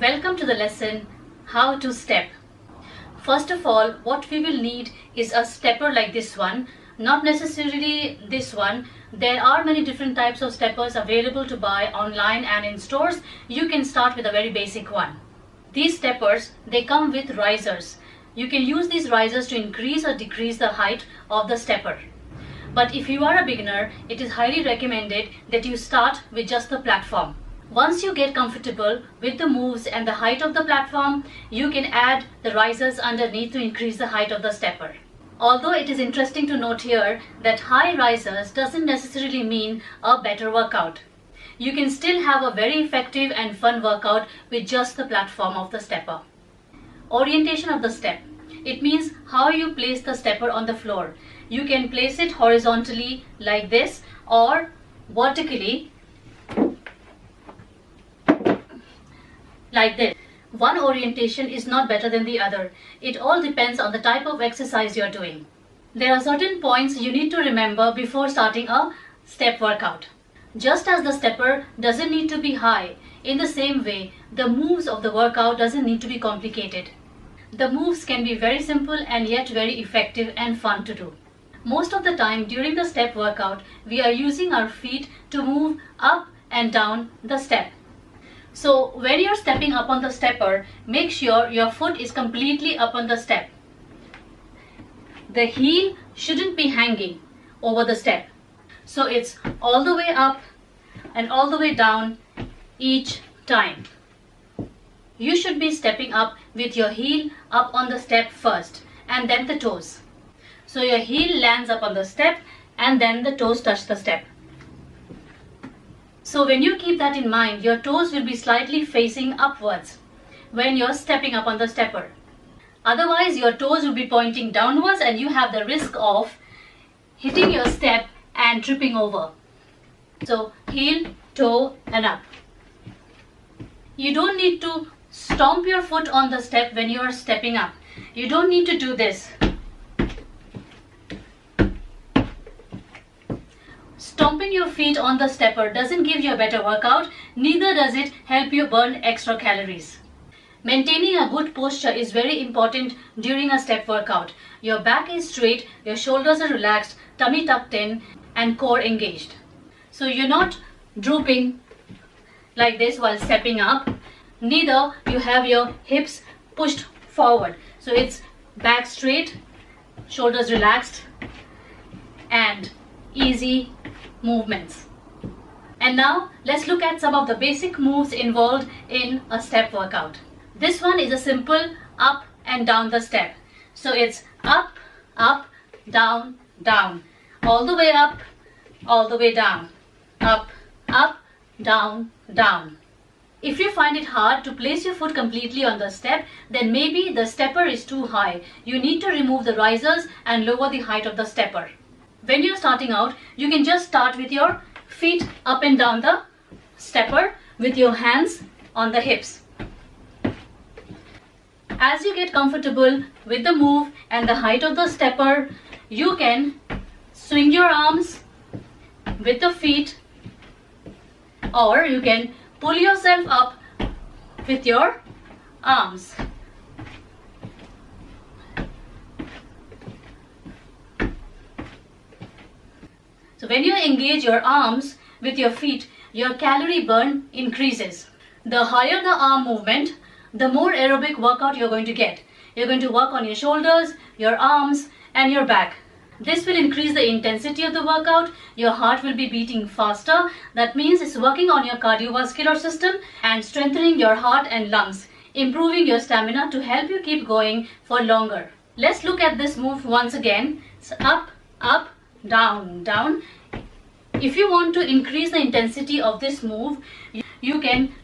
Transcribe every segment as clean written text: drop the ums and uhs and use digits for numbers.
Welcome to the lesson How to Step. First of all, what we will need is a stepper like this one, not necessarily this one. There are many different types of steppers available to buy online and in stores. You can start with a very basic one. These steppers, they come with risers. You can use these risers to increase or decrease the height of the stepper. But if you are a beginner, it is highly recommended that you start with just the platform. Once you get comfortable with the moves and the height of the platform, you can add the risers underneath to increase the height of the stepper. Although it is interesting to note here that high risers doesn't necessarily mean a better workout. You can still have a very effective and fun workout with just the platform of the stepper. Orientation of the step. It means how you place the stepper on the floor. You can place it horizontally like this or vertically like this. One orientation is not better than the other. It all depends on the type of exercise you are doing. There are certain points you need to remember before starting a step workout. Just as the stepper doesn't need to be high, in the same way, the moves of the workout doesn't need to be complicated. The moves can be very simple and yet very effective and fun to do. Most of the time during the step workout, we are using our feet to move up and down the step. So when you're stepping up on the stepper, make sure your foot is completely up on the step. The heel shouldn't be hanging over the step. So it's all the way up and all the way down each time. You should be stepping up with your heel up on the step first and then the toes. So your heel lands up on the step and then the toes touch the step. So when you keep that in mind, your toes will be slightly facing upwards when you're stepping up on the stepper. Otherwise, your toes will be pointing downwards and you have the risk of hitting your step and tripping over. So heel, toe and up. You don't need to stomp your foot on the step when you are stepping up. You don't need to do this. Stomping your feet on the stepper doesn't give you a better workout, neither does it help you burn extra calories. Maintaining a good posture is very important during a step workout. Your back is straight, your shoulders are relaxed, tummy tucked in and core engaged. So you're not drooping like this while stepping up, neither you have your hips pushed forward. So it's back straight, shoulders relaxed and easy movements. And now let's look at some of the basic moves involved in a step workout. This one is a simple up and down the step. So it's up, up, down, down, all the way up, all the way down, up, up, down, down. If you find it hard to place your foot completely on the step, then maybe the stepper is too high. You need to remove the risers and lower the height of the stepper. When you're starting out, you can just start with your feet up and down the stepper with your hands on the hips. As you get comfortable with the move and the height of the stepper, you can swing your arms with the feet or you can pull yourself up with your arms. So when you engage your arms with your feet, your calorie burn increases. The higher the arm movement, the more aerobic workout you're going to get. You're going to work on your shoulders, your arms and your back. This will increase the intensity of the workout. Your heart will be beating faster. That means it's working on your cardiovascular system and strengthening your heart and lungs, improving your stamina to help you keep going for longer. Let's look at this move once again. So up, up, down, down. If you want to increase the intensity of this move, you can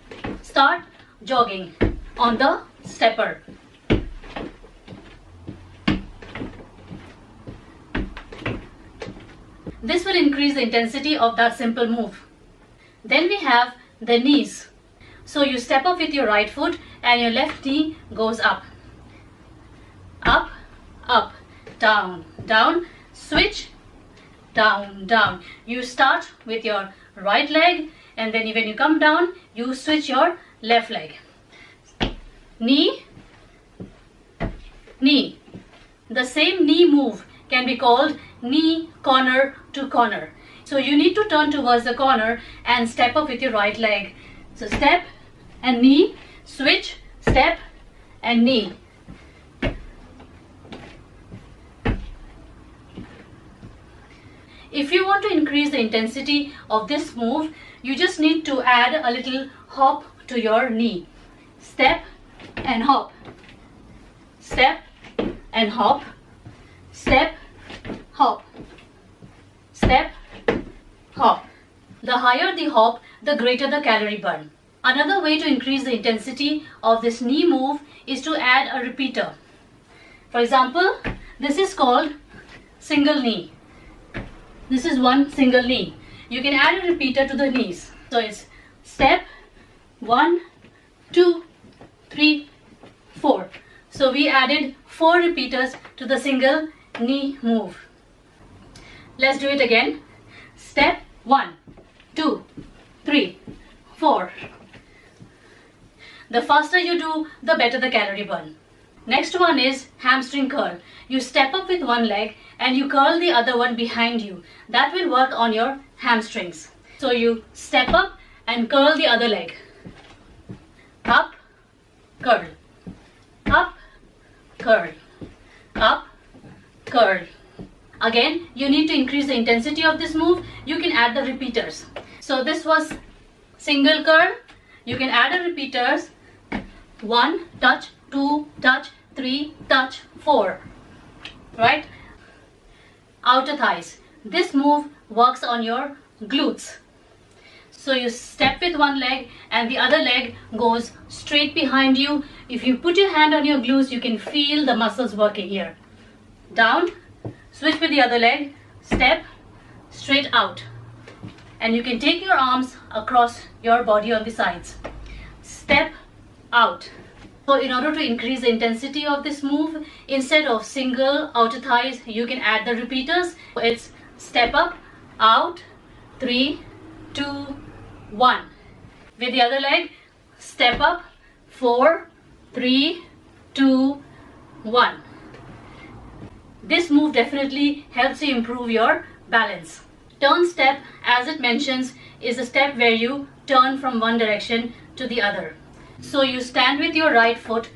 start jogging on the stepper. This will increase the intensity of that simple move. Then we have the knees. So you step up with your right foot and your left knee goes up. Up, up, down, down, switch, down, down. You start with your right leg and then when you come down, you switch your left leg. knee, knee. The same knee move can be called knee corner to corner. So you need to turn towards the corner and step up with your right leg. So step and knee, switch, step and knee. If you want to increase the intensity of this move, you just need to add a little hop to your knee. Step and hop. Step and hop. Step, hop. Step, hop. The higher the hop, the greater the calorie burn. Another way to increase the intensity of this knee move is to add a repeater. For example, this is called single knee. This is one single knee. You can add a repeater to the knees. So it's step 1, 2, 3, 4. So we added 4 repeaters to the single knee move. Let's do it again. Step 1, 2, 3, 4. The faster you do, the better the calorie burn. Next one is hamstring curl. You step up with one leg and you curl the other one behind you. That will work on your hamstrings. So you step up and curl the other leg. Up, curl. Up, curl. Up, curl. Again, you need to increase the intensity of this move. You can add the repeaters. So this was single curl. You can add the repeaters. 1 touch, 2 touch, 3 touch, 4. Right? Outer thighs. This move works on your glutes. So you step with one leg and the other leg goes straight behind you. If you put your hand on your glutes, you can feel the muscles working here. Down, switch with the other leg, step, straight out. And you can take your arms across your body on the sides. Step out. So in order to increase the intensity of this move, instead of single outer thighs, you can add the repeaters. It's step up, out, 3, 2, 1. With the other leg, step up, 4, 3, 2, 1. This move definitely helps you improve your balance. Turn step, as it mentions, is a step where you turn from one direction to the other. So you stand with your right foot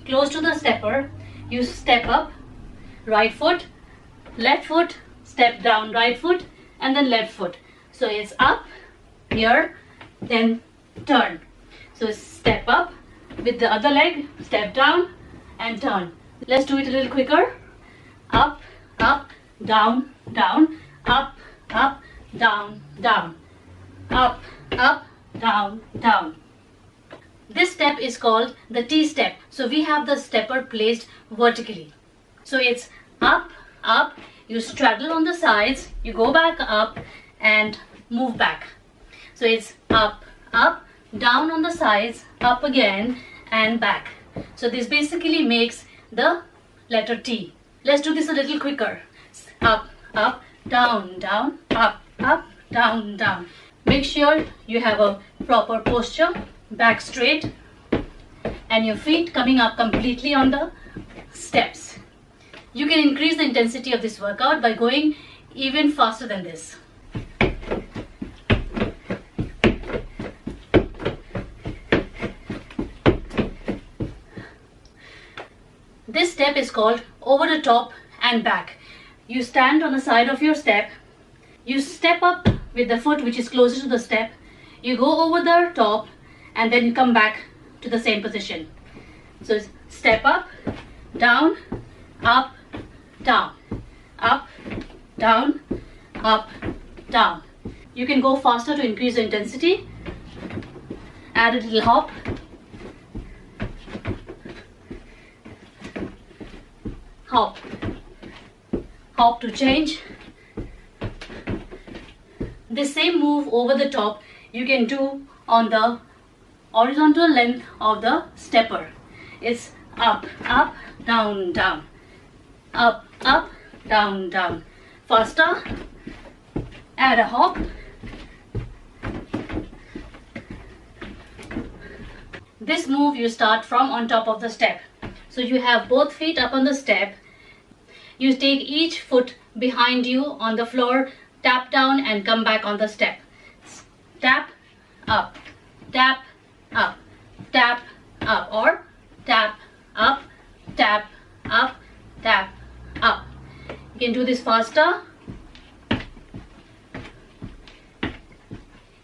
close to the stepper, you step up, right foot, left foot, step down, right foot, and then left foot. So it's up, here, then turn. So step up with the other leg, step down and turn. Let's do it a little quicker. Up, up, down, down, up, up, down, down, up, up, down, down. This step is called the T step. So we have the stepper placed vertically. So it's up, up, you straddle on the sides, you go back up and move back. So it's up, up, down on the sides, up again and back. So this basically makes the letter T. Let's do this a little quicker. Up, up, down, down, up, up, down, down. Make sure you have a proper posture, back straight, and your feet coming up completely on the steps. You can increase the intensity of this workout by going even faster than this. This step is called over the top and back. You stand on the side of your step, you step up with the foot which is closer to the step, you go over the top and then you come back to the same position. So step up, down, up, down, up, down, up, down. You can go faster to increase the intensity. Add a little hop. Hop. Hop to change. This same move over the top you can do on the horizontal length of the stepper. It's up, up, down, down, up, up, down, down. Faster. Add a hop. This move you start from on top of the step. So you have both feet up on the step. You take each foot behind you on the floor, tap down and come back on the step. Tap, up, tap, up, tap, up, or tap, up, tap, up, tap, up. You can do this faster.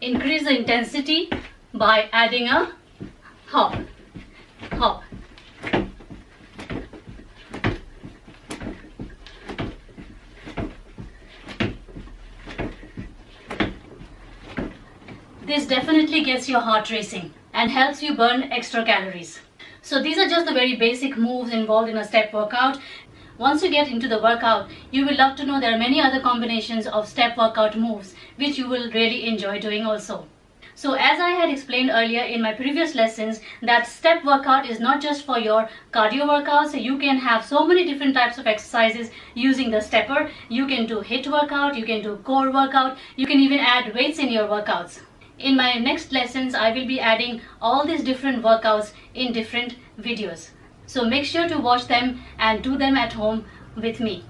Increase the intensity by adding a hop, hop. This definitely gets your heart racing and helps you burn extra calories. So these are just the very basic moves involved in a step workout. Once you get into the workout, you will love to know there are many other combinations of step workout moves which you will really enjoy doing also. So as I had explained earlier in my previous lessons, that step workout is not just for your cardio workouts. You can have so many different types of exercises using the stepper. You can do HIIT workout, you can do core workout, you can even add weights in your workouts. In my next lessons, I will be adding all these different workouts in different videos. So make sure to watch them and do them at home with me.